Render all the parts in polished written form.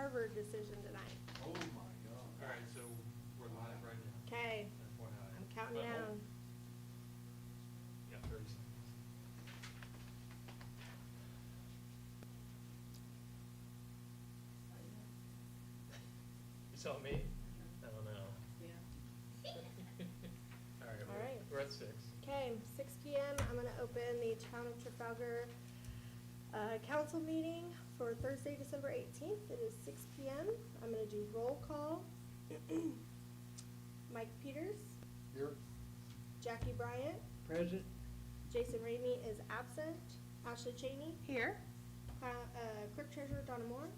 Harvard decision tonight. Oh, my God. All right, so we're live right now. Okay, FYI. I'm counting But down. Yeah, 30 seconds. You saw me? I don't know. Yeah. All right, All right. we're at 6. Okay, 6 PM, I'm gonna open the Town of Trafalgar council meeting for Thursday, December 18th. It is 6 PM. I'm gonna do roll call. Mike Peters, Here? Jackie Bryant, Present. Jason Ramey is absent, Ashley Cheney, Here. Clerk Treasurer Donna Moore,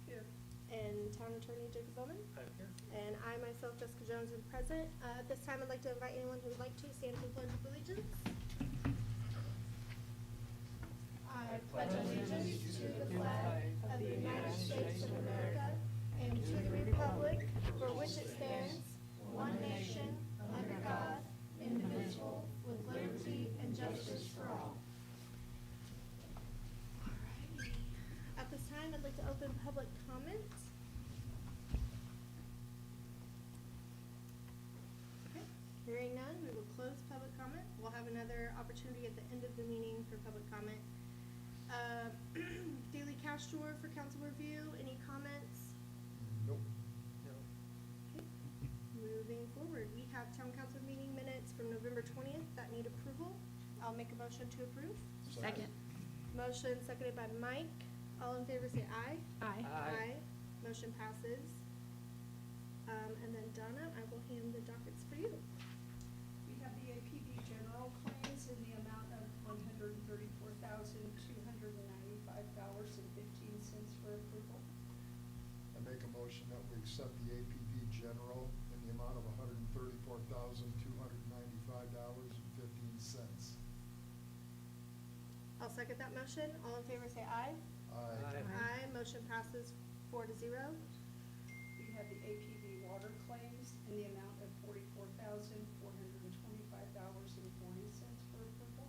Here. and Town Attorney Jacob Bowman. I'm here. And I myself, Jessica Jones, am present. At this time, I'd like to invite anyone who would like to stand for the Pledge of Allegiance. I pledge allegiance to the flag of the United States of America and to the republic for which it stands, one nation, under God, indivisible, with liberty and justice for all. Alrighty. At this time, I'd like to open public comment. Okay. Hearing none, we will close public comment. We'll have another opportunity at the end of the meeting for public comment. Daily cash drawer for council review. Any comments? Nope. Okay. Moving forward, we have town council meeting minutes from November 20th that need approval. I'll make a motion to approve. Second. Motion seconded by Mike. All in favor say aye. Aye. Aye. Motion passes. And then Donna, I will hand the dockets for you. We have the APB general claims in the amount of $134,295.15 for approval. I make a motion that we accept the APV general in the amount of $134,295.15. I'll second that motion. All in favor say aye. Aye. Aye. Motion passes 4-0. We have the APB water claims in the amount of $44,425.40 for approval.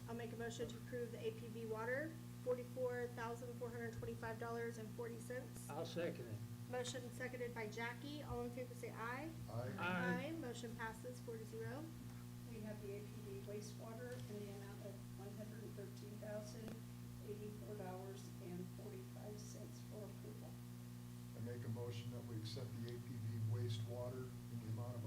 I'll make a motion to approve the APV water, $44,425.40. I'll second it. Motion seconded by Jackie. All in favor say aye. Aye. Aye. Motion passes 4-0. We have the APB wastewater in the amount of $113,084.45 for approval. I make a motion that we accept the APV wastewater in the amount of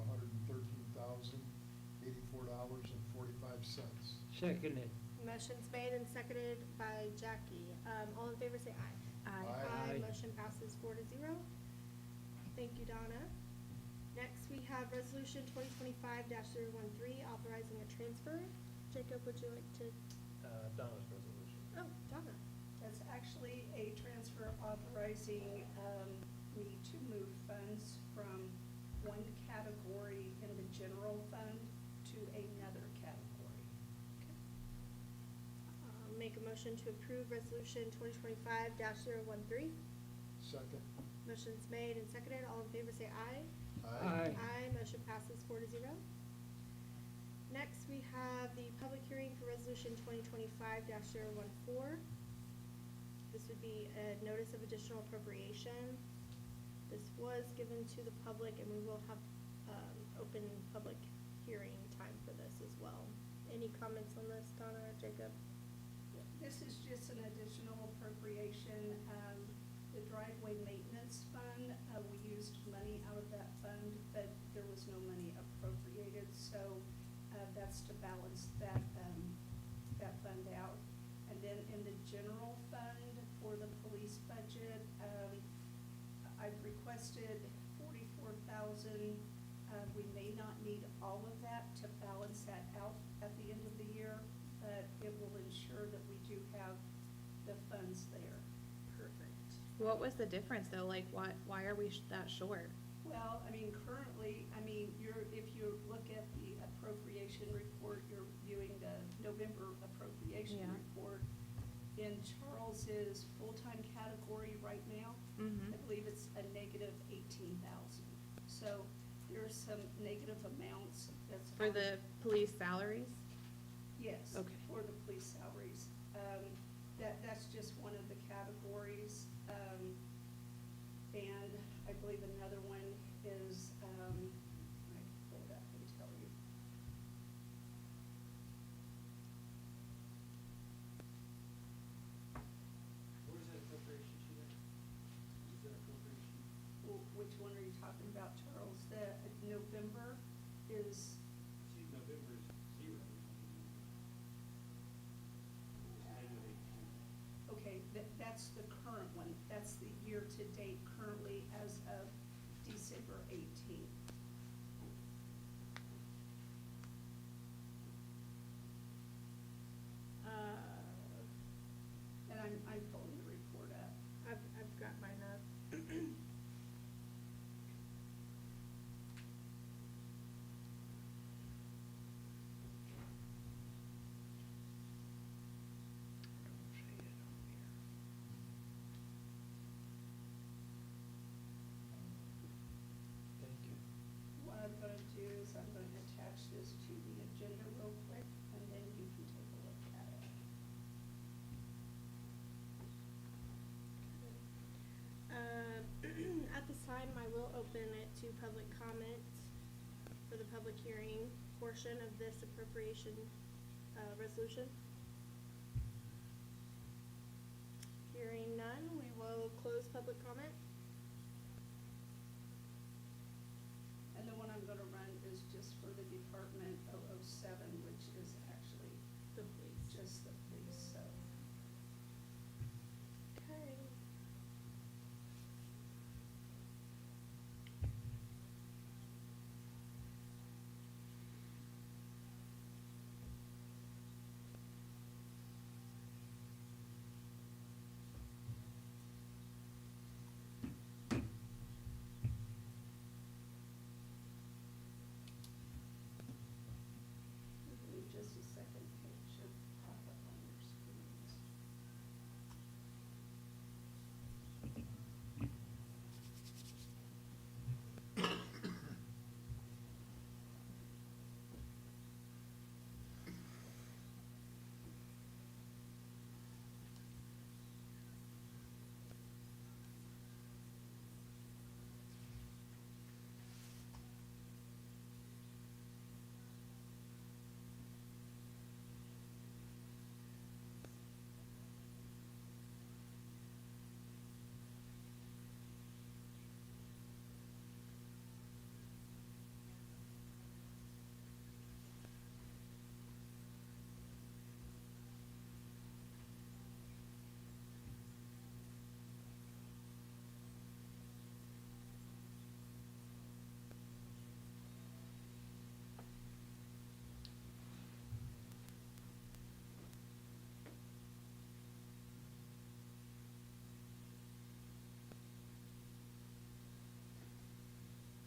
$113,084.45. Second it. Motion's made and seconded by Jackie. All in favor say aye. Aye. Motion passes 4-0. Thank you, Donna. Next, we have Resolution 2025-013, authorizing a transfer. Jacob, would you like to? Donna's resolution. Oh, Donna. That's actually a transfer authorizing me to move funds from one category in the general fund to another category. Make a motion to approve Resolution 2025-013. Second. Motion's made and seconded. All in favor say aye. Aye. Aye. Motion passes 4-0. Next, we have the public hearing for Resolution 2025-014. This would be a notice of additional appropriation. This was given to the public, and we will have open public hearing time for this as well. Any comments on this, Donna or Jacob? This is just an additional appropriation. The driveway maintenance fund, we used money out of that fund, but there was no money appropriated, so that's to balance that fund out. And then in the general fund for the police budget, I've requested $44,000. We may not need all of that to balance that out at the end of the year, but it will ensure that we do have the funds there. Perfect. What was the difference though? Like, why are we that short? Well, I mean, currently, if you look at the appropriation report, you're viewing the November appropriation Yeah. report. In Charles's full-time category right now, Mhm. I believe it's a negative 18,000. So there's some negative amounts that's. For on- the police salaries? Yes. Okay. For the police salaries. That's just one of the categories. about, Charles, that November is, See, November is zero. okay, that's the current one. That's the year-to-date currently as of December 18th. And I'm pulling the report up. I've got mine up. Don't say it on here. Thank you. What I'm gonna do is I'm gonna attach this to the agenda real quick, and then you can take a look at it. At this time, I will open it to public comment for the public hearing portion of this appropriation, resolution. Hearing none, we will close public comment. And the one I'm gonna run is just for the Department 007, which is actually The police. just the police, so. Okay. Give me just a second, it should pop up on your screens.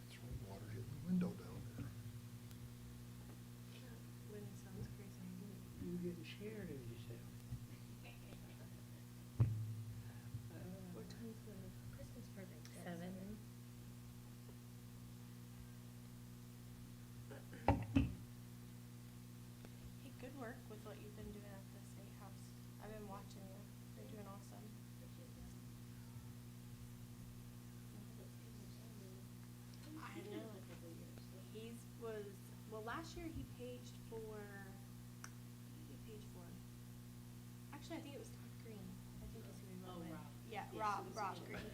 That's rainwater hitting the window down there. Wind sounds crazy. You getting scared of yourself. What time's the Christmas party? 7. Hey, good work with what you've been doing at the State House. I've been watching you. You're doing awesome. I know. Well, last year he paged for, who did he page for? Actually, I think it was Todd Green. I think is who he went with. Yeah, Yes, Rob it was Green.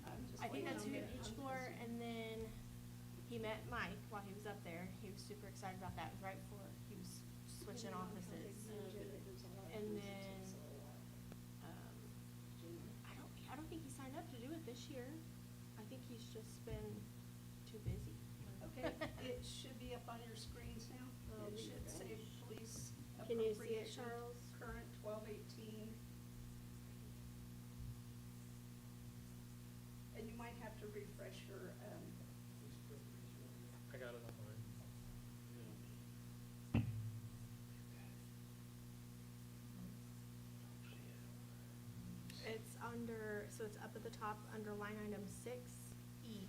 I'm just I think waiting that's on who he the- paged for, and then he met Mike while he was up there. He was super excited about that. It was right before he was switching offices. And then, I don't think he signed up to do it this year. I think he's just been too busy. Okay, it should be up on your screens now. It should say police Can you see it, appropriation, Charles? current 12/18. And you might have to refresh your, I got it on mine. It's under, so it's up at the top under line item 6E.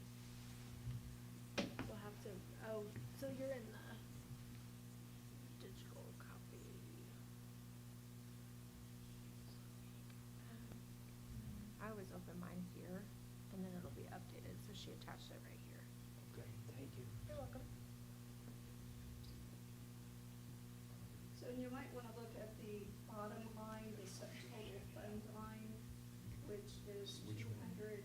We'll have to, oh, so you're in the digital copy. I always open mine here, and then it'll be updated, so she attached it right here. Okay, thank you. You're welcome. so you might wanna look at the bottom line, the subtotal fund line, which is Which one? 200.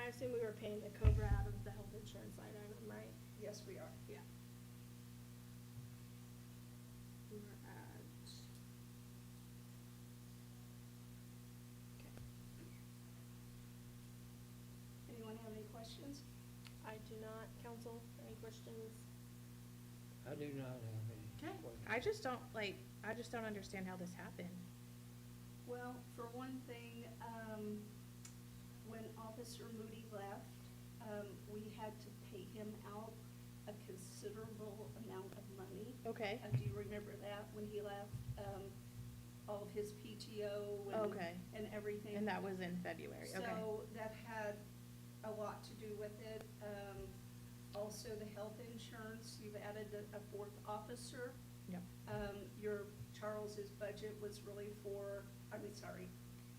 I assume we were paying the Cobra out of the health insurance line item, right? Yes, we are. Yeah. We were at. Okay. Anyone have any questions? I do not. Council, any questions? I do not have any Okay. questions. I just don't understand how this happened. Well, for one thing, when Officer Moody left, we had to pay him out a considerable amount of money. Okay. Do you remember that, when he left? All of his PTO and. Okay. And everything. And that was in February, okay. So that had a lot to do with it. Also, the health insurance, you've added a fourth officer. Yep. Charles's budget was really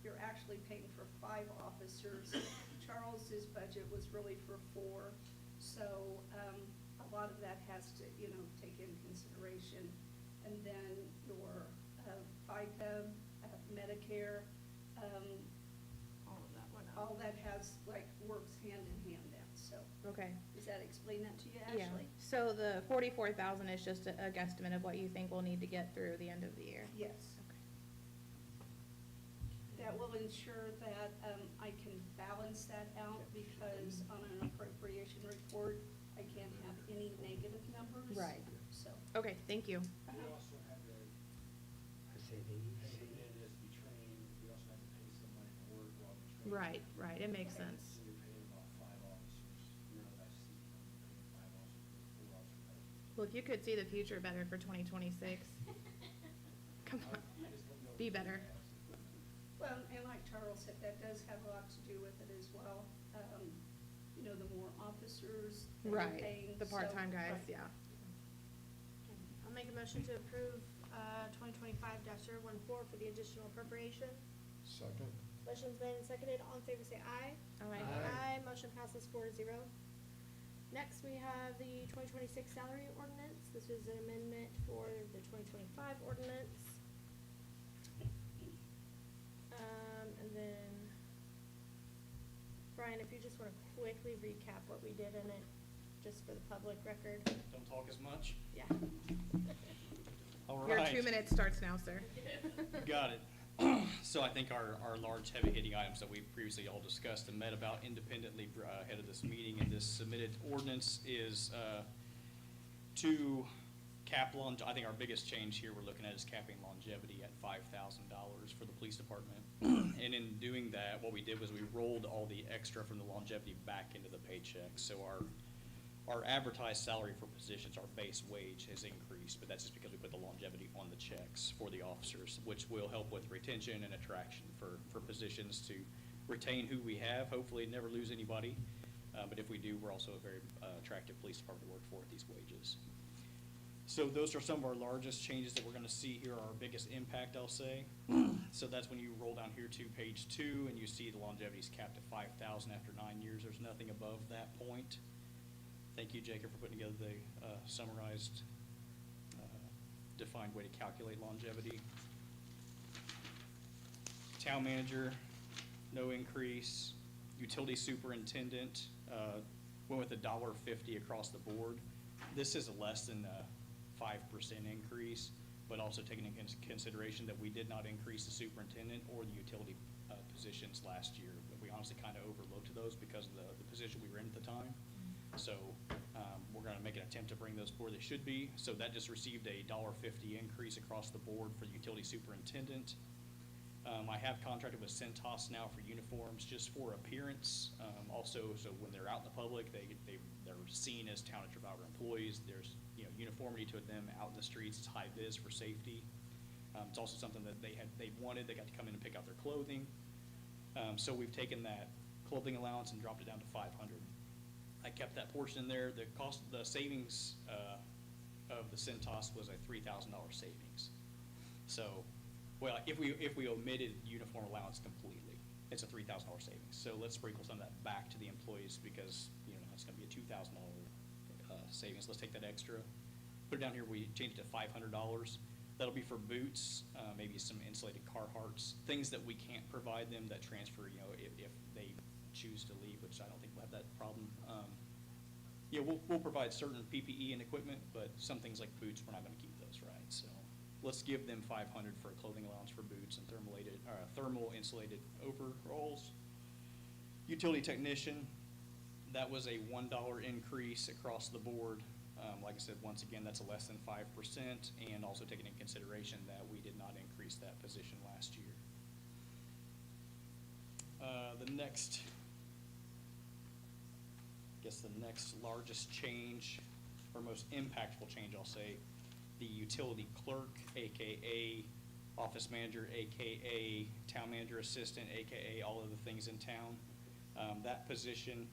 you're actually paying for 5 officers. Charles's budget was really for 4. So, a lot of that has to, take in consideration. And then your FICA, Medicare, All of that went up. all that works hand in hand then, so. Okay. Does that explain that to you, Yeah, Ashley? so the 44,000 is just a guesstimate of what you think we'll need to get through the end of the year? Yes. Okay. That will ensure that I can balance that out, because on an appropriation report, I can't have any negative numbers. Right. So. Okay, thank you. We also had to, I say the as easy. to be trained, we also had to pay somebody to work while we train. Right, it makes sense. So we paid about 5 officers, none of that seat, we paid 5 officers, 4 officers. Well, if you could see the future better for 2026, come on, be better. Well, and like Charles said, that does have a lot to do with it as well. The more officers that you're Right, paying. the part-time so- guys, right. yeah. I'll make a motion to approve, 2025-014 for the additional appropriation. Second. Motion's made and seconded. All in favor say aye. Aye. Aye. Motion passes 4-0. Next, we have the 2026 salary ordinance. This is an amendment for the 2025 ordinance. And then, Brian, if you just want to quickly recap what we did in it, just for the public record. Don't talk as much. Yeah. All Your right. 2 minutes starts now, sir. Got it. So I think our large heavy hitting items that we previously all discussed and met about independently ahead of this meeting, and this submitted ordinance is to cap I think our biggest change here we're looking at is capping longevity at $5,000 for the police department. And in doing that, what we did was we rolled all the extra from the longevity back into the paycheck. So our advertised salary for positions, our base wage has increased, but that's just because we put the longevity on the checks for the officers, which will help with retention and attraction for positions to retain who we have, hopefully never lose anybody. But if we do, we're also a very attractive police department to work for at these wages. So those are some of our largest changes that we're gonna see here, our biggest impact, I'll say. So that's when you roll down here to page 2 and you see the longevity is capped at 5,000 after 9 years. There's nothing above that point. Thank you, Jacob, for putting together the summarized, defined way to calculate longevity. Town manager, no increase. Utility superintendent, went with $1.50 across the board. This is less than a 5% increase, but also taking into consideration that we did not increase the superintendent or the utility positions last year. We honestly kind of overlooked those because of the position we were in at the time. So we're going to make an attempt to bring those where they should be. So that just received a $1.50 increase across the board for the utility superintendent. I have contracted with Centos now for uniforms just for appearance. Also, so when they're out in the public, they're seen as Town of Trafalgar employees. There's uniformity to them out in the streets. It's high vis for safety. It's also something that they wanted. They got to come in and pick out their clothing. So we've taken that clothing allowance and dropped it down to $500. I kept that portion in there. The savings of the Centos was a $3,000 savings. So, well, if we omitted uniform allowance completely, it's a $3,000 savings. So let's sprinkle some of that back to the employees because it's going to be a $2,000 savings. Let's take that extra, put it down here. We changed it to $500. That'll be for boots, maybe some insulated Carhartts, things that we can't provide them that transfer, you know, if they choose to leave, which I don't think we'll have that problem. Yeah, we'll provide certain PPE and equipment, but some things like boots, we're not gonna keep those, right? So let's give them 500 for a clothing allowance for boots and thermal insulated overalls. Utility technician, that was a $1 increase across the board. Like I said, once again, that's a less than 5%, and also taking into consideration that we did not increase that position last year. The next largest change, or most impactful change, I'll say, the utility clerk, AKA office manager, AKA town manager assistant, AKA all of the things in town. That position,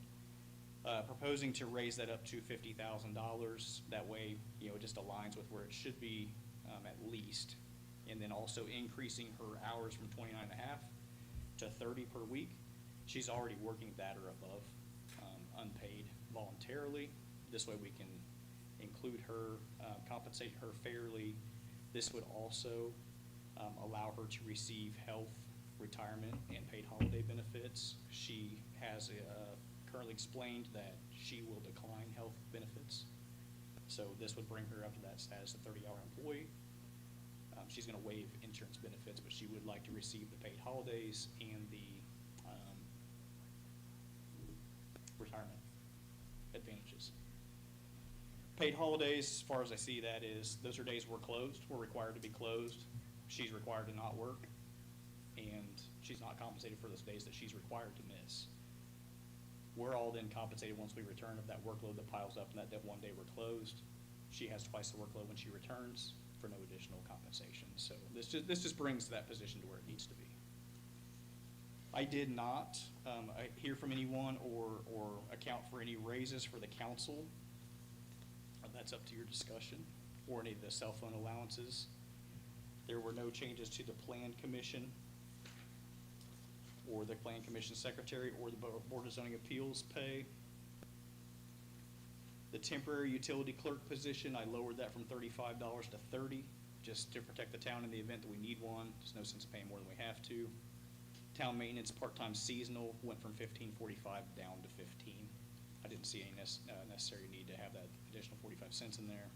proposing to raise that up to $50,000. That way, you know, it just aligns with where it should be, at least. And then also increasing her hours from 29.5 to 30 per week. She's already working that or above, unpaid voluntarily. This way we can include her, compensate her fairly. This would also allow her to receive health, retirement, and paid holiday benefits. She has currently explained that she will decline health benefits. So this would bring her up to that status of 30-hour employee. She's going to waive insurance benefits, but she would like to receive the paid holidays and the retirement advantages. Paid holidays, as far as I see that, is those are days we're closed. We're required to be closed. She's required to not work, and she's not compensated for those days that she's required to miss. We're all then compensated once we return of that workload that piles up, and that one day we're closed. She has twice the workload when she returns for no additional compensation. So this just brings that position to where it needs to be. I did not hear from anyone or account for any raises for the council. That's up to your discussion, or any of the cell phone allowances. There were no changes to the plan commission or the plan commission secretary or the Board of Zoning Appeals pay. The temporary utility clerk position, I lowered that from $35 to $30, just to protect the town in the event that we need one. There's no sense paying more than we have to. Town maintenance part-time seasonal went from $15.45 down to $15. I didn't see any necessary need to have that additional 45 cents in there.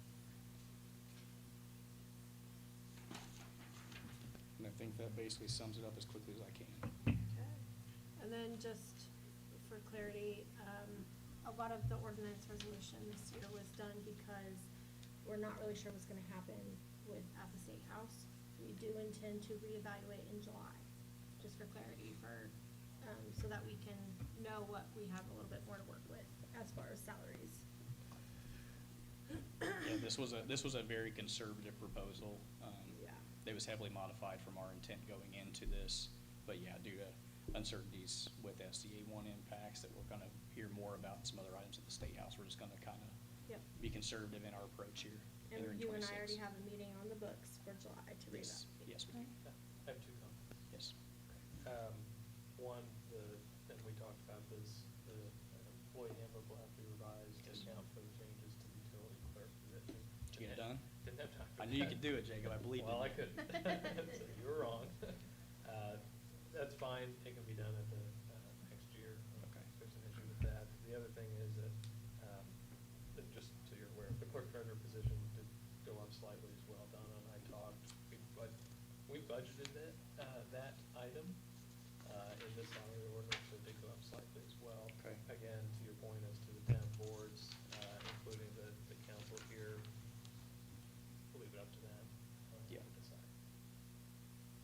And I think that basically sums it up as quickly as I can. Okay. And then just for clarity, a lot of the ordinance resolution this year was done because we're not really sure what's gonna happen at the State House. We do intend to reevaluate in July, just for clarity, so that we can know what we have a little bit more to work with as far as salaries. Yeah, this was a very conservative proposal. Yeah. It was heavily modified from our intent going into this, but yeah, due to uncertainties with SDA 1 impacts that we're gonna hear more about and some other items at the State House, we're just gonna kinda Yep. be conservative in our approach here. And entering you and I 26. already have a meeting on the books for July to Yes, reevaluate. yes, we do. I have two comments. Yes. One, and we talked about this, the employee handbook will have to be revised to Yes. account for the changes to the utility clerk position. Did you get it done? Didn't have time for I knew you that. could do it, Jacob, I believed in Well, I you. couldn't. So you were wrong. That's fine, it can be done at the next year. Okay. If there's an issue with that. The other thing is that, just so you're aware, the clerk treasurer position did go up slightly as well. Donna and I talked, we budgeted that item in this salary ordinance, so it did go up slightly as well. Okay. Again, to your point as to the 10 boards, including the council here, we'll leave it up to them. Yeah. To decide.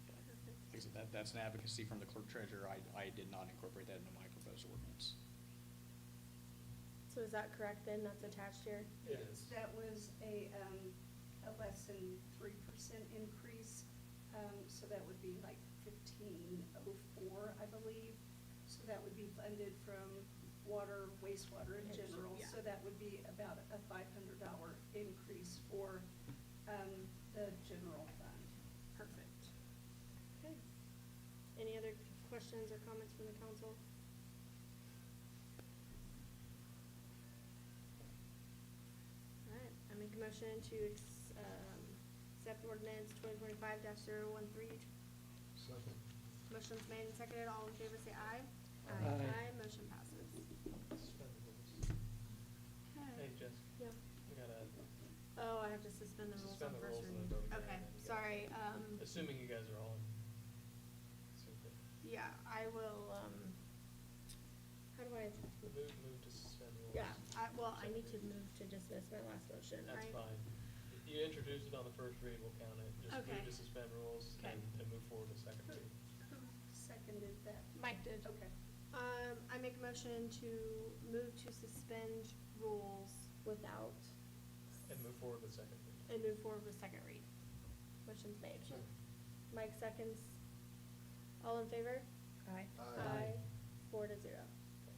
Like I said, that's an advocacy from the clerk treasurer. I did not incorporate that into my proposed ordinance. So is that correct then, that's attached here? It Yes, is. that was a less than 3% increase, so that would be like 1504, I believe. So that would be funded from water, wastewater in general, Yeah. so that would be about a $500 increase for, the general fund. Perfect. Okay. Any other questions or comments from the council? All right, I make a motion to accept ordinance 2025-013. Second. Motion's made and seconded. All in favor say aye. Aye. Aye, motion passes. Suspend the rules. Hey, Jess, Yeah. we gotta, Oh, I have to suspend the rules on Suspend the first rules and reading. then vote again, Okay, and then go. sorry, assuming you guys are all in. Super. yeah, I will, how do I, Move to suspend rules. yeah, well, I Second need to reading. move to dismiss my last motion, That's right? fine. You introduced it on the first read, we'll count it. Just Okay. move to suspend rules Okay. and move forward to second read. Who seconded that? Mike did. Okay. I make a motion to move to suspend rules without. And move forward with second read. And move forward with second read. Motion's made. Second. Mike seconds. All in favor? Aye. Aye. 4-0. Okay.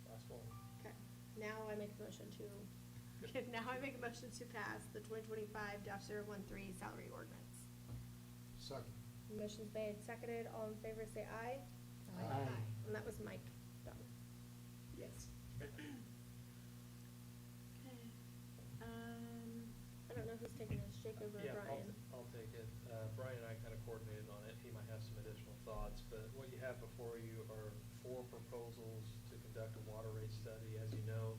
Last one. Okay, now I make a motion to, now I make a motion to pass the 2025-013 salary ordinance. Second. Motion's made, seconded, all in favor say aye. Aye. And that was Mike done. Yes. Okay. I don't know who's taking this, Jacob or Yeah, Brian? I'll take it. Brian and I kind of coordinated on it. He might have some additional thoughts, but what you have before you are 4 proposals to conduct a water rate study. As you know,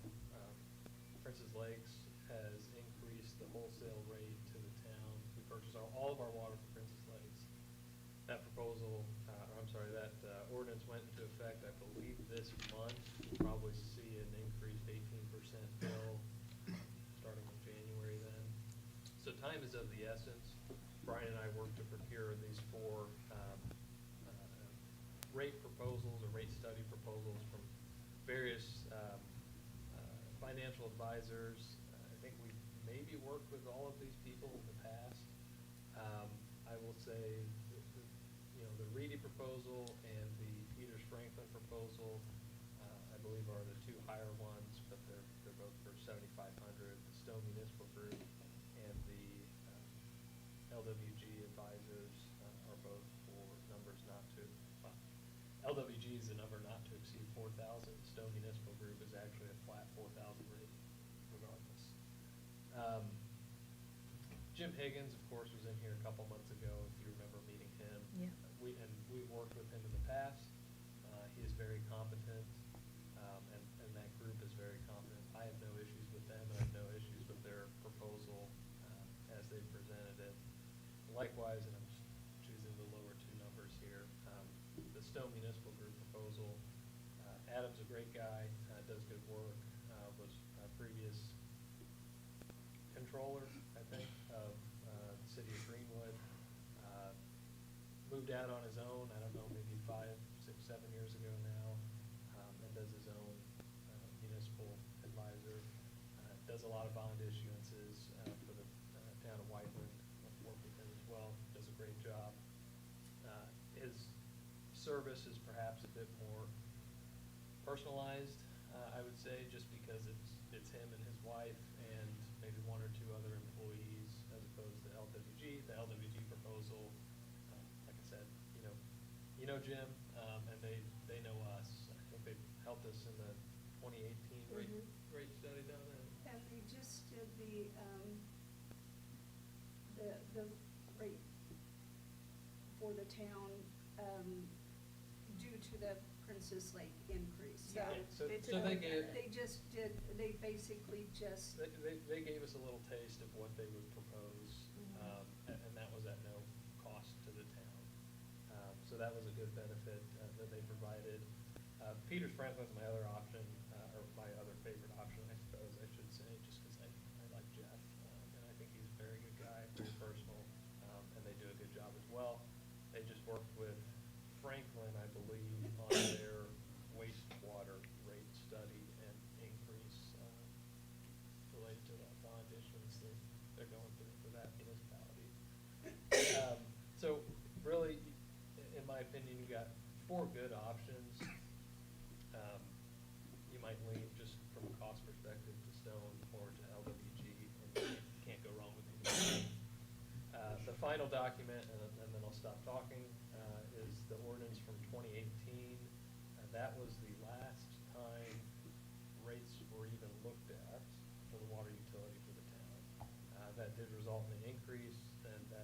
Princess Lakes has increased the wholesale rate to the town. We purchase all of our water from Princess Lakes. That proposal, that ordinance went into effect, I believe, this month. We'll probably see an increased 18% bill starting in January then. So time is of the essence. Brian and I worked to procure these 4 rate proposals or rate study proposals from various financial advisors. I think we maybe worked with all of these people in the past. I will say, the Reedy proposal and the Peters Franklin proposal, I believe are the 2 higher ones, but they're both for $7,500. The Stone Municipal Group and the LWG advisors are both for numbers not to, LWG is a number not to exceed 4,000. Stone Municipal Group is actually a flat 4,000 rate regardless. Jim Higgins, of course, was in here a couple months ago, if you remember meeting him. Yeah. We've worked with him in the past. He is very competent, and that group is very competent. I have no issues with them, and I have no issues with their proposal as they presented it. Likewise, and I'm just choosing the lower 2 numbers here, the Stone Municipal Group proposal. Adam's a great guy, does good work, was a previous controller, I think, of the city of Greenwood. Moved out on his own, I don't know, maybe 5, 6, 7 years ago now, and does his own municipal advisor. Does a lot of bond issuances for the town of Whiteland. I've worked with him as well, does a great job. His service is perhaps a bit more personalized, I would say, just because it's him and his wife and maybe 1 or 2 other employees as opposed to LWG. The LWG proposal, like I said, you know Jim, and they know us. I think they helped us in the 2018 rate study down there. And they just did the rate for the town, due to the Princess Lake increase. Yeah, So they so took they a look gave, at They just did, they basically just, they gave us a little taste of what they would propose, and that was at no cost to the town. So that was a good benefit that they provided. Peters Franklin's my other option, or my other favorite option, I suppose I should say, just because I like Jeff, and I think he's a very good guy, very personal, and they do a good job as well. They just worked with Franklin, I believe, on their wastewater rate study and increase related to that bond issuance that they're going through for that municipality. So really, in my opinion, you got 4 good options. You might lean just from a cost perspective to Stone or to LWG, and you can't go wrong with either. The final document, and then I'll stop talking, is the ordinance from 2018. That was the last time rates were even looked at for the water utility for the town. That did result in an increase, and that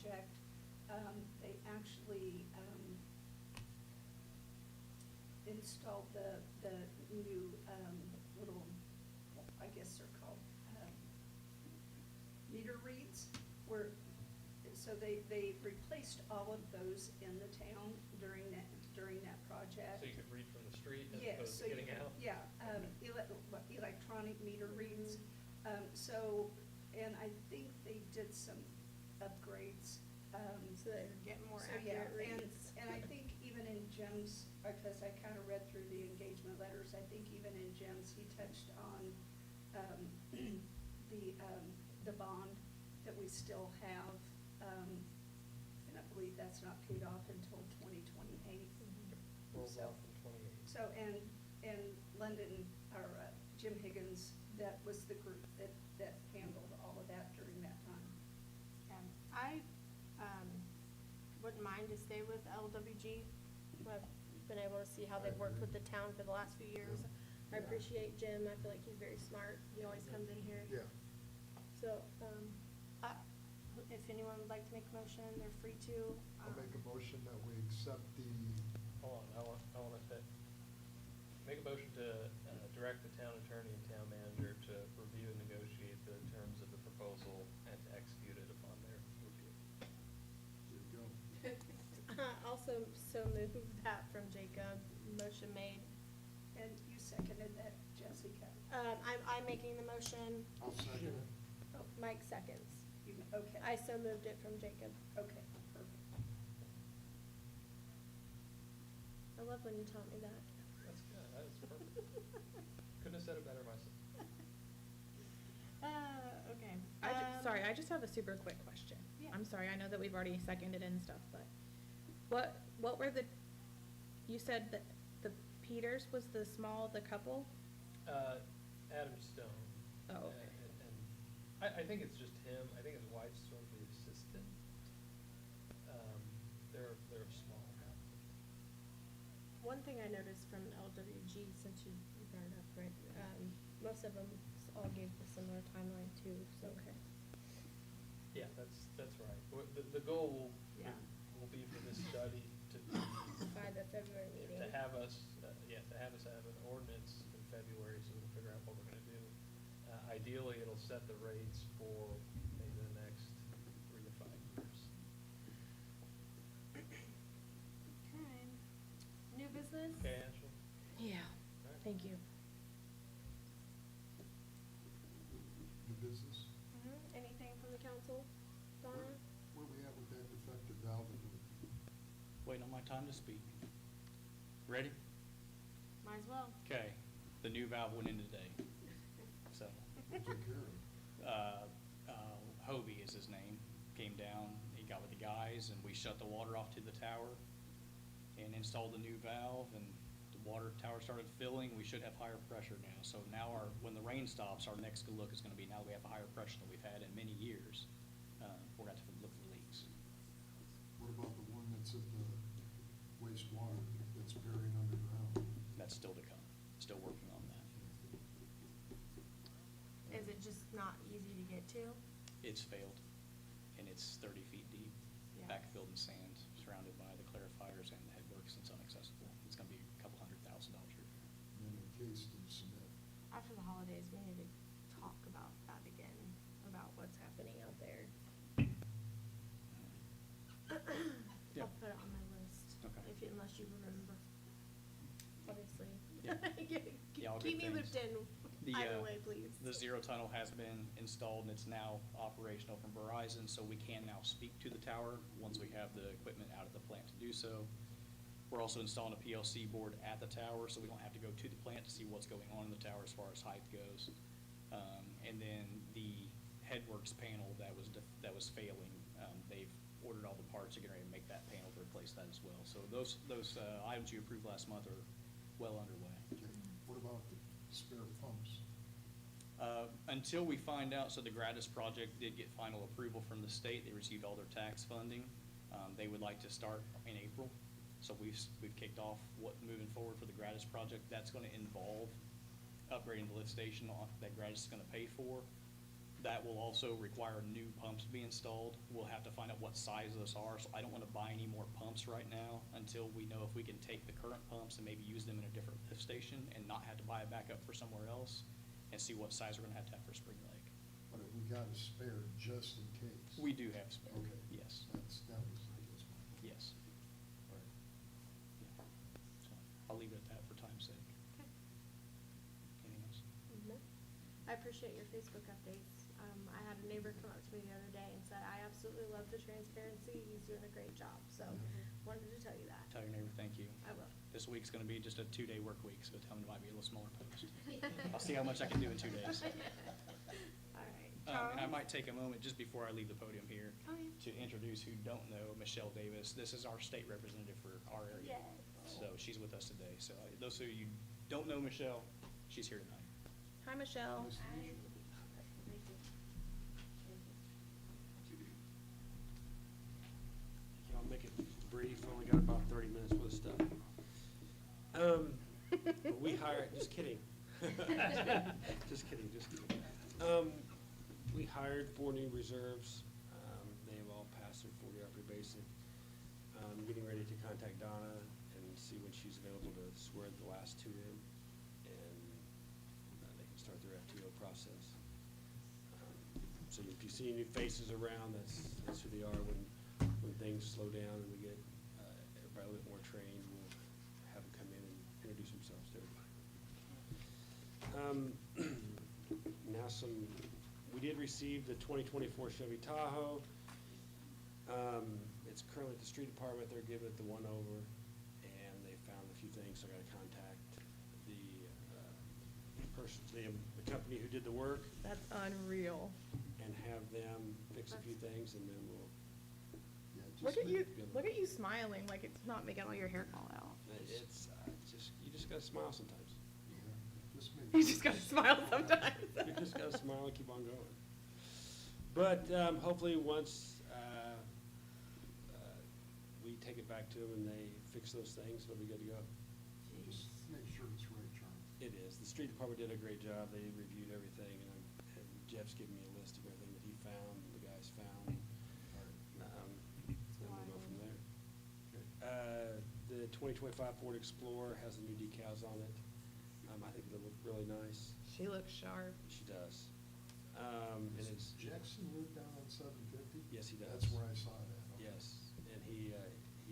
project. They actually, installed the new, little, I guess they're called, meter reads, so they replaced all of those in the town during that project. So you could read from the street as Yes, opposed so to you getting can- out? Yeah, electronic meter reads. So, and I think they did some upgrades. So that you're getting more So, yeah, accurate and- reads. And I think even in Jim's, because I kind of read through the engagement letters, I think even in Jim's, he touched on the bond that we still have. And I believe that's not paid off until 2028. Rolls So- off in 28. So, and London, or Jim Higgins, that was the group that handled all of that during that time. I wouldn't mind to stay with LWG. I've been able to see how they've worked with the town for the last few years. I appreciate Jim. I feel like he's very smart. He always comes in here. Yeah. So, if anyone would like to make a motion, they're free to. I'll make a motion that we accept the, Hold on, I want to make a motion to direct the town attorney and town manager to review and negotiate the terms of the proposal and to execute it upon their review. there you go. Also, so move that from Jacob. Motion made. And you seconded that, Jessica? I'm making the motion. I'll second it. Oh, Mike seconds. Okay. I so moved it from Jacob. Okay, perfect. I love when you taught me that. That's good, that is perfect. Couldn't have said it better myself. Okay. Sorry, I just have a super quick question. Yeah. I'm sorry, I know that we've already seconded and stuff, but what were you said that the Peters was the couple? Adam Stone. Oh, okay. And I think it's just him. I think his wife's sort of the assistant. They're a small outfit. One thing I noticed from LWG, since you brought it up, right, most of them all gave a similar timeline too, so. Okay. Yeah, that's right. The goal Yeah. will be for this study to be, By the February meeting. to have us have an ordinance in February so we can figure out what we're gonna do. Ideally, it'll set the rates for maybe the next 3 to 5 years. Okay. New business? Okay, Angela? Yeah, All right. thank you. New business? Anything from the council? Donna? Where we at with that defective valve? Waiting on my time to speak. Ready? Might as well. Okay, the new valve went in today, so. Take care of it. Hobie is his name, came down, he got with the guys, and we shut the water off to the tower and installed the new valve, and the water tower started filling. We should have higher pressure now. So now when the rain stops, our next look is gonna be, now we have a higher pressure than we've had in many years. We're gonna have to look for leaks. What about the one that's at the wastewater that's buried underground? That's still to come, still working on that. Is it just not easy to get to? It's failed, and it's 30 feet deep, Yeah. backfilled in sand, surrounded by the clarifiers and the headworks, and it's inaccessible. It's gonna be a couple $100,000 repair. And then encased in cement. After the holidays, we need to talk about that again, about what's happening out there. Yeah. I'll put it on my list. Okay. Unless you remember. Obviously. Yeah. Yeah, I'll Keep get me things. looped in either The, way, please. The zero tunnel has been installed and it's now operational from Verizon, so we can now speak to the tower once we have the equipment out of the plant to do so. We're also installing a PLC board at the tower, so we don't have to go to the plant to see what's going on in the tower as far as height goes. And then the headworks panel that was failing, they've ordered all the parts, they're getting ready to make that panel to replace that as well. So those items you approved last month are well underway. Okay, what about the spare pumps? Until we find out, so the Gratis project did get final approval from the state. They received all their tax funding. They would like to start in April. So we've kicked off moving forward for the Gratis project. That's going to involve upgrading the lift station that Gratis is going to pay for. That will also require new pumps to be installed. We'll have to find out what size those are, so I don't want to buy any more pumps right now until we know if we can take the current pumps and maybe use them in a different lift station and not have to buy a backup for somewhere else, and see what size we're gonna have for Spring Lake. But have we got a spare just in case? We do have spare. Okay. Yes, That was, I guess, my point. yes. All right. Yeah. So I'll leave it at that for time's sake. Okay. Anything else? No. I appreciate your Facebook updates. I had a neighbor come up to me the other day and said, I absolutely love the transparency. He's doing a great job. So wanted to tell you that. Tell your neighbor thank you. I will. This week's gonna be just a 2-day work week, so tell him it might be a little smaller post. I'll see how much I can do in 2 days. All right. And I Charles? might take a moment, just before I leave the podium here, Oh, yeah. to introduce who don't know Michelle Davis. This is our state representative for our area. Yay. So she's with us today. So those of you who don't know Michelle, she's here tonight. Hi, Michelle. Nice to meet you. I'll make it brief, only got about 30 minutes worth of stuff. We hired, just kidding. Just kidding. We hired 4 new reserves. They have all passed their 40-hour basic. I'm getting ready to contact Donna and see when she's available to swear the last 2 in, and they can start their FTO process. So if you see new faces around, that's who they are. When things slow down and we get everybody a little bit more trained, we'll have them come in and introduce themselves to everybody. Now we did receive the 2024 Chevy Tahoe. It's currently at the street department. They're giving it the one-over, and they found a few things, so I gotta contact the person, the company who did the work, That's unreal. and have them fix a few things, and then we'll. Yeah, just Look at make- you, look at you smiling like it's not making all your hair fall out. It's you just gotta smile sometimes. Yeah, just make You sure just gotta it's- smile sometimes. You just gotta smile and keep on going. But hopefully, once we take it back to them and they fix those things, it'll be good to go. Just make sure it's right, Charlie. It is. The street department did a great job. They reviewed everything, and Jeff's given me a list of everything that he found, the guys found. And we'll go from there. The 2025 Ford Explorer has the new decals on it. I think they look really nice. She looks sharp. She does. And Does it's, Jackson live down on 750? yes, he does. That's where I saw that. Okay. Yes, and he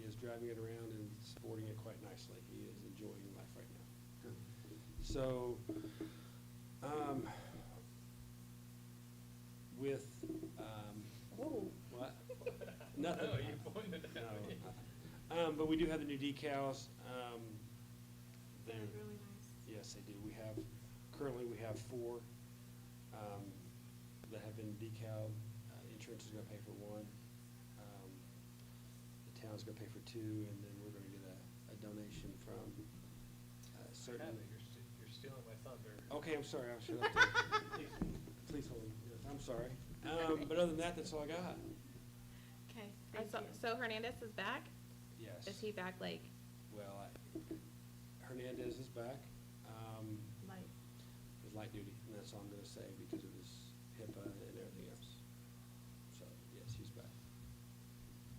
is driving it around and sporting it quite nicely. He is enjoying life right now. Good. So, with, Whoa. what? Nothing. No, you pointed at me. No. But we do have the new decals. They're They're, really nice. yes, they do. Currently we have 4 that have been decaled. Insurance is gonna pay for 1. The town's gonna pay for 2, and then we're gonna get a donation from certain. Have it. You're stealing my thunder. Okay, I'm sorry, I'll shut up there. Please hold it. Yes, I'm sorry. But other than that, that's all I got. Okay, I thank saw, you. so Hernandez is back? Yes. Is he back like, Well, Hernandez is back, Like, with light duty, and that's all I'm gonna say because of his HIPAA and everything else. So, yes, he's back.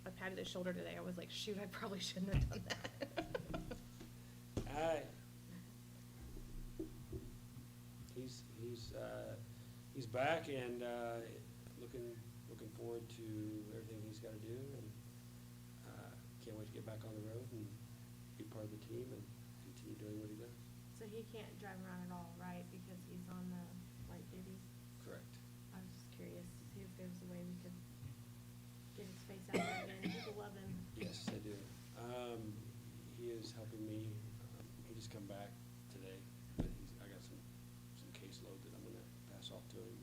I patted his shoulder today. I was like, shoot, I probably shouldn't have done that. He's back and, looking forward to everything he's gotta do, and, can't wait to get back on the road and be part of the team and continue doing what he does. so he can't drive around at all, right, because he's on the light duty? Correct. I was just curious to see if there was a way we could get his face out there again. People love him. Yes, I do. He is helping me. He just come back today, but I got some caseload that I'm gonna pass off to him.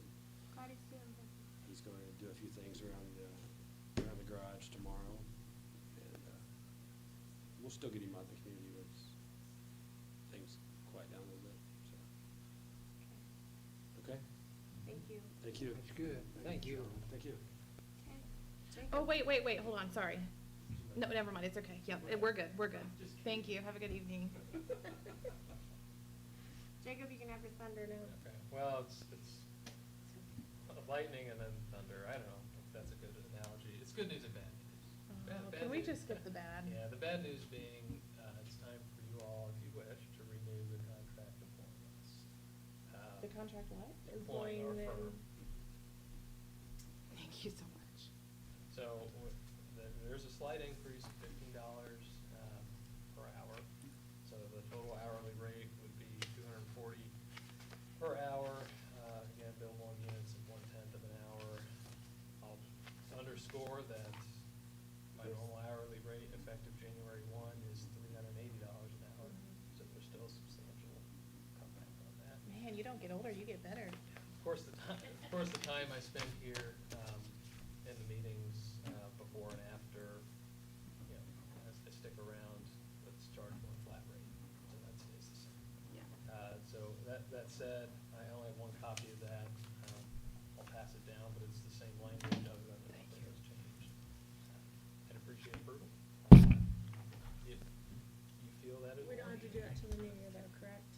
Glad he's doing good. He's going to do a few things around the garage tomorrow, and we'll still get him out in the community once things quiet down a little bit, so. Okay? Thank you. Thank you. That's good. Thank you. Thank you. Okay. Oh, wait, hold on, sorry. No, never mind, it's okay. Yeah, we're good. Thank you. Have a good evening. Jacob, you can have your thunder now. Okay, well, it's lightning and then thunder, I don't know if that's a good analogy. It's good news and bad news. Bad Can we news- just skip the bad? Yeah, the bad news being, it's time for you all, if you wish, to renew the contract employing us. The contract what? Employing our them. firm. Thank you so much. So there's a slight increase of $15 per hour. So the total hourly rate would be $240 per hour. Again, billable units of 1/10 of an hour. I'll underscore that my normal hourly rate effective January 1 is $380 an hour. So there's still a substantial comeback on that. Man, you don't get older, you get better. Of course, the time I spend here in the meetings before and after, you know, as I stick around, let's charge one flat rate, so that stays the same. Yeah. So that said, I only have one copy of that. I'll pass it down, but it's the same language other than the number has changed. I'd appreciate approval. If you feel that is. We don't have to do that till the new year though, correct?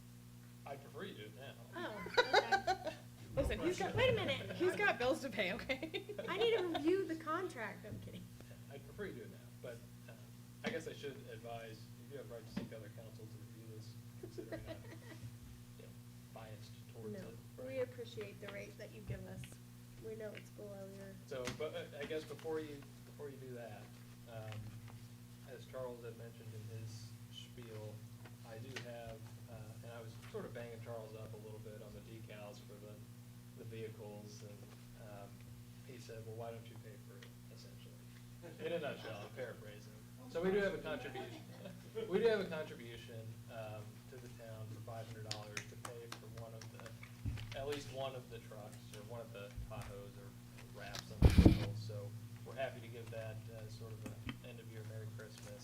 I'd prefer you do it now. Oh, okay. Listen, Wait a minute. He's got bills to pay, okay? I need to review the contract, I'm kidding. I'd prefer you do it now, but I guess I should advise, you do have right to seek other counsel to review this, considering I'm, you know, biased towards No, it. we appreciate the rate that you give us. We know it's below your. So, but I guess before you do that, as Charles had mentioned in his spiel, I do have, and I was sort of banging Charles up a little bit on the decals for the vehicles, and he said, well, why don't you pay for it, essentially? In a nutshell, I'm paraphrasing. So we do have a contribution. We do have a contribution to the town for $500 to pay for at least one of the trucks, or one of the Tahoes or wraps on the vehicles. So we're happy to give that as sort of an end of year Merry Christmas.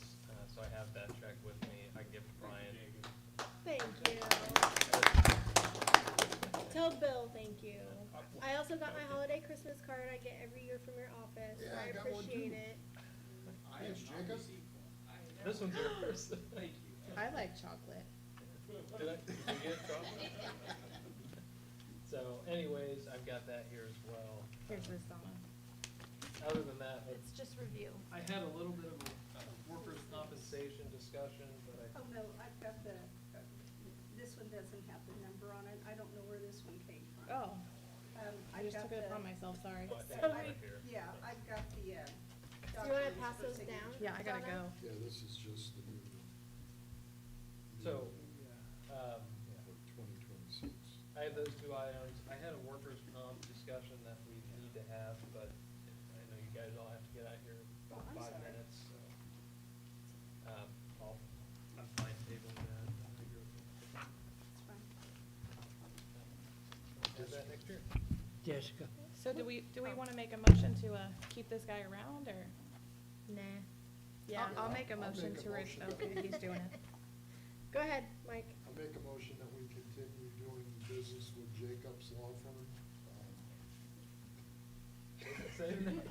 So I have that check with me. I can give it to Brian. Thank you. Tell Bill thank you. I also got my holiday Christmas card I get every year from your office. Yeah, I I got one appreciate too. it. Thanks, Jacob. This one's yours. Thank you. I like chocolate. Did you get chocolate? So anyways, I've got that here as well. Here's this, Donna. Other than that, It's just review. I had a little bit of a workers' compensation discussion, but Oh, no, I've got this one doesn't have the number on it. I don't know where this one came from. Oh, I I've just got took it the- upon myself, sorry. Oh, I think So I have we- it here. Yeah, I've got the, Do you wanna documents pass for those signature. down? Yeah, I gotta go. Yeah, this is just the new. So, For 2026. I have those two items. I had a workers' comp discussion that we need to have, but I know you guys all have to get out here in Oh, I'm 5 sorry. minutes, so. I'm fine tabling that. It's fine. Do that next year. Jessica, So do we wanna make a motion to, keep this guy around, or? Nah. Yeah, Yeah. I'll make a I'll motion make a to, motion. okay, he's doing it. Go ahead, Mike. I make a motion that we continue doing business with Jacobs Law Firm. Say the name.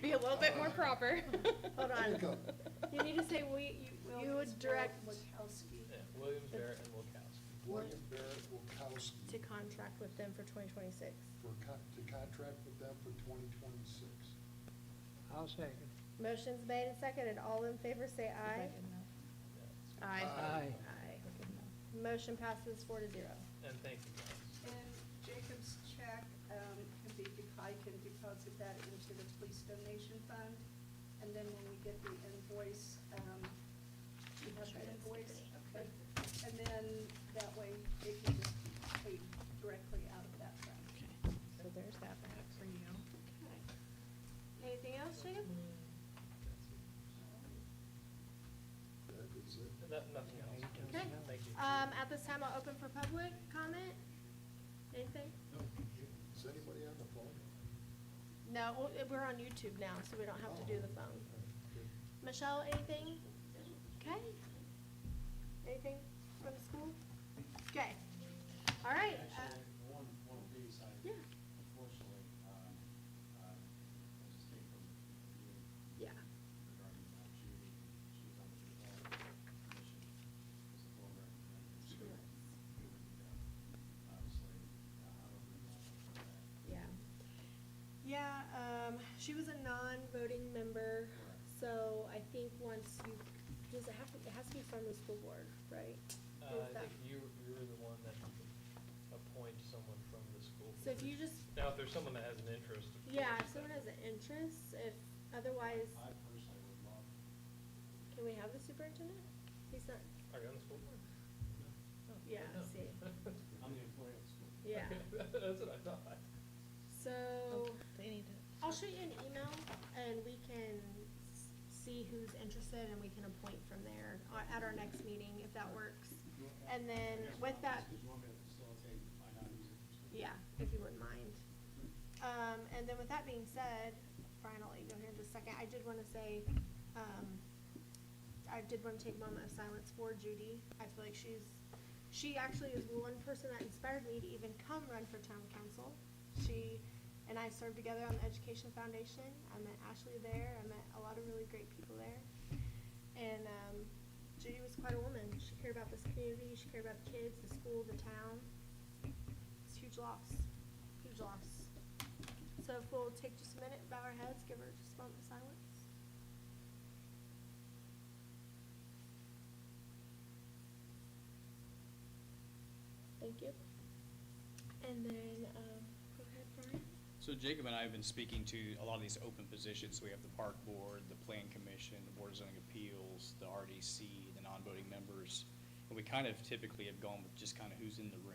Be a little bit more proper. Hold on. Jacob. You need to say you would Williams, direct Wachowski. Yeah, Williams, Barrett, and Wilkowski. William Barrett Wilkowski. to contract with them for 2026. To contract with them for 2026. I'll second. Motion's made and seconded. All in favor say Is aye. that good enough? Yeah, Aye. Aye. Aye. Good enough. Motion passes 4-0. and thank you guys. And Jacob's check, I can deposit that into the police donation fund. And then when we get the invoice, you have the invoice? Okay. And then that way it can just be paid directly out of that fund. Okay, so there's that back for you. Anything else, Jacob? That is it. Nothing else. Okay. Thank you. At this time, I'll open for public comment. Anything? Is anybody on the phone? No, we're on YouTube now, so we don't have to do the phone. Good. Michelle, anything? Okay. Anything from the school? Okay. All right. Actually, one piece, Yeah. unfortunately, I just came from a meeting Yeah. regarding Judy. She was on the development commission as a full representative. She was. Obviously, however you want to put that. Yeah. She was a non-voting member, so I think once you, does it have to, it has to be from the school board, right? Is I that- think you're the one that appoints someone from the school. So if board. you just, Now, if there's someone that has an interest. of yeah, if course, someone that- has an interest, if, otherwise, I personally would love, can we have the superintendent? He's not, Are you on the school board? Oh, yeah, no. see, I'm the employee of the school. yeah. That's what I thought. So, They need to. I'll shoot you an email and we can see who's interested and we can appoint from there at our next meeting, if that works. And then with that, You want me to facilitate, find out who's interested? yeah, if you wouldn't mind. And then with that being said, Brian, I'll let you go here in just a second. I did want to say, I did want to take a moment of silence for Judy. I feel like she actually is one person that inspired me to even come run for town council. She and I served together on the Education Foundation. I met Ashley there. I met a lot of really great people there. And Judy was quite a woman. She cared about this community. She cared about the kids, the school, the town. It's a huge loss. Huge loss. So if we'll take just a minute, bow our heads, give her just a moment of silence. Thank you. And then, go ahead, Brian. So Jacob and I have been speaking to a lot of these open positions. We have the park board, the plan commission, the board of zoning appeals, the RDC, the non-voting members. And we kind of typically have gone with just kind of who's in the room.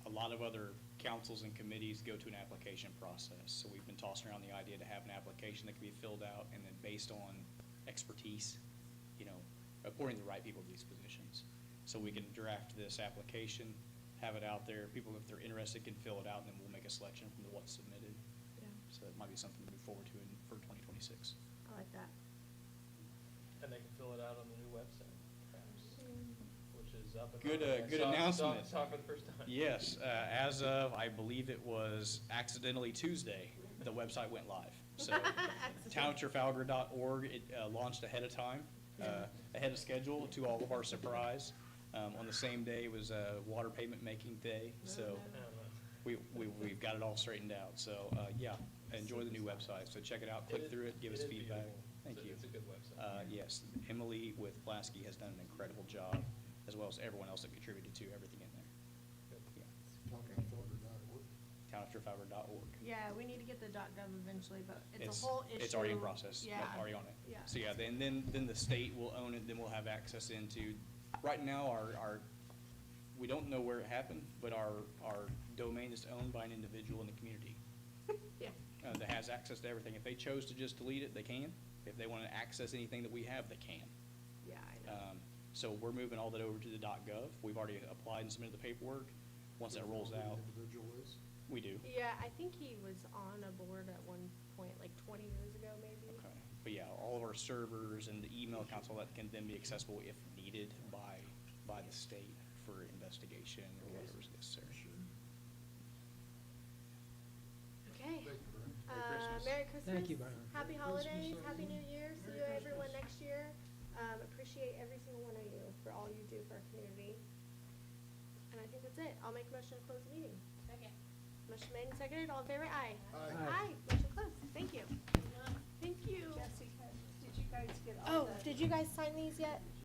A lot of other councils and committees go to an application process. So we've been tossing around the idea to have an application that can be filled out and then based on expertise, appointing the right people to these positions. So we can draft this application, have it out there. People, if they're interested, can fill it out, and then we'll make a selection from what's submitted. Yeah, So that might be something to move forward to for 2026. I like that. And they can fill it out on the new website, perhaps, which is up and Good, running. I good saw- announcement. Saw it for the first time. Yes, as of, I believe it was accidentally Tuesday, the website went live. So townoftrafalgar.org, it launched ahead of time, ahead of schedule, to all of our surprise. On the same day was water payment making day, so I don't know. we've got it all straightened out. So, yeah, enjoy the new website. So check it out, click through it, give us is feedback. beautiful. Thank It's a- you. It's a good website. Yes, Emily with Plasky has done an incredible job, as well as everyone else that contributed to everything in there. Good. Yeah. townoftrafalgar.org. townoftrafalgar.org. Yeah, we need to get the .gov eventually, but it's a It's- whole issue. It's already in process, Yeah. already on it. Yeah. So, yeah, then the state will own it, then we'll have access into, right now, we don't know where it happened, but our domain is owned by an individual in the community Yeah. that has access to everything. If they chose to just delete it, they can. If they want to access anything that we have, they can. Yeah, I know. So we're moving all that over to the .gov. We've already applied and submitted the paperwork. Once that rolls out, Individual is. we do. Yeah, I think he was on a board at one point, like 20 years ago, maybe. Okay, but yeah, all of our servers and the email accounts, all that can then be accessible if needed by the state for investigation or whatever's necessary. Okay. Thank you, Brian. Christmas. Merry Christmas. Thank you, Brian. Happy Merry holidays, Christmas, Happy New everyone. Year. See you everyone next year. Appreciate every single one of you for all you do for our community. And I think that's it. I'll make a motion to close the meeting. Second. Motion made and seconded. All in favor? Aye. Aye. Aye. Motion closed. Thank you. Thank you. Jessica, did you guys get all Oh, the? did you guys sign these yet?